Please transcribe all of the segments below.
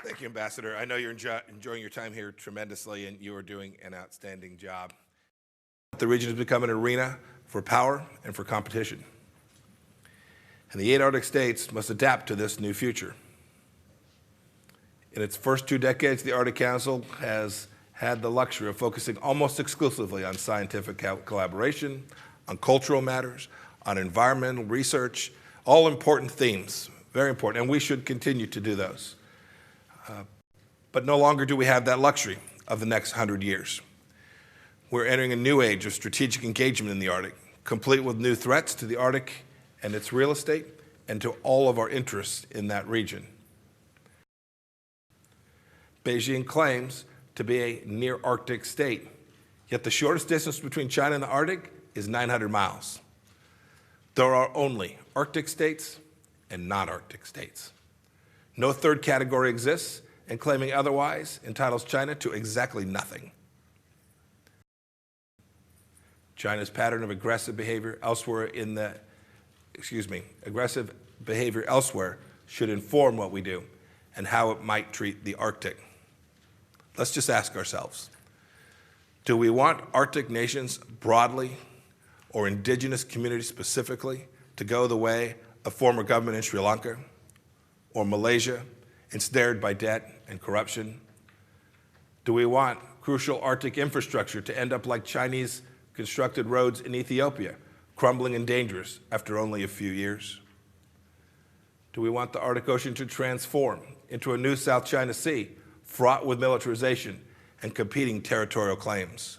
Thank you, Ambassador. I know you're enjoying your time here tremendously, and you are doing an outstanding job. The region has become an arena for power and for competition. And the 8 Arctic states must adapt to this new future. In its first 2 decades, the Arctic Council has had the luxury of focusing almost exclusively on scientific collaboration, on cultural matters, on environmental research, all important themes, very important, and we should continue to do those. But no longer do we have that luxury of the next 100 years. We're entering a new age of strategic engagement in the Arctic, complete with new threats to the Arctic and its real estate and to all of our interests in that region. Beijing claims to be a near-Arctic state, yet the shortest distance between China and the Arctic is 900 miles. There are only Arctic states and non-Arctic states. No third category exists, and claiming otherwise entitles China to exactly nothing. China's pattern of aggressive behavior elsewhere should inform what we do and how it might treat the Arctic. Let's just ask ourselves, do we want Arctic nations broadly or indigenous communities specifically to go the way of former government in Sri Lanka or Malaysia, ensnared by debt and corruption? Do we want crucial Arctic infrastructure to end up like Chinese constructed roads in Ethiopia, crumbling and dangerous after only a few years? Do we want the Arctic Ocean to transform into a new South China Sea, fraught with militarization and competing territorial claims?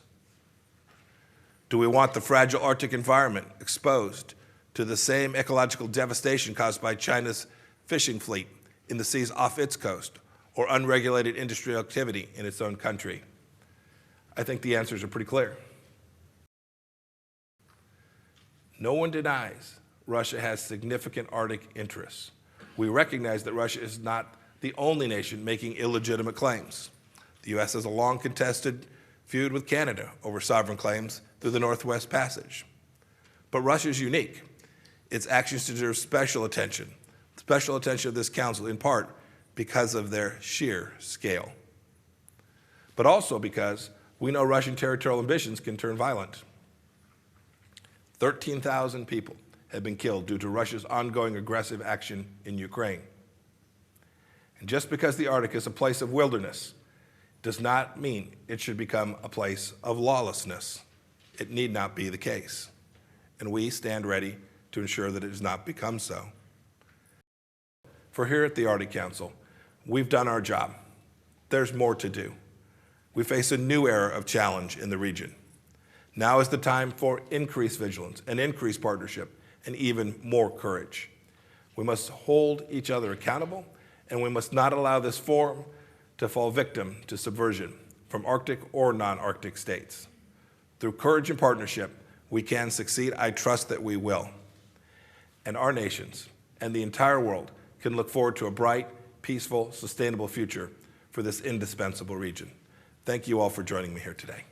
Do we want the fragile Arctic environment exposed to the same ecological devastation caused by China's fishing fleet in the seas off its coast, or unregulated industrial activity in its own country? I think the answers are pretty clear. No one denies Russia has significant Arctic interests. We recognize that Russia is not the only nation making illegitimate claims. The U.S. has a long contested feud with Canada over sovereign claims through the Northwest Passage. But Russia is unique. Its actions deserve special attention of this Council, in part because of their sheer scale, but also because we know Russian territorial ambitions can turn violent. 13,000 people have been killed due to Russia's ongoing aggressive action in Ukraine. And just because the Arctic is a place of wilderness does not mean it should become a place of lawlessness. It need not be the case. And we stand ready to ensure that it does not become so. For here at the Arctic Council, we've done our job. There's more to do. We face a new era of challenge in the region. Now is the time for increased vigilance and increased partnership and even more courage. We must hold each other accountable, and we must not allow this forum to fall victim to subversion from Arctic or non-Arctic states. Through courage and partnership, we can succeed. I trust that we will. And our nations and the entire world can look forward to a bright, peaceful, sustainable future for this indispensable region. Thank you all for joining me here today.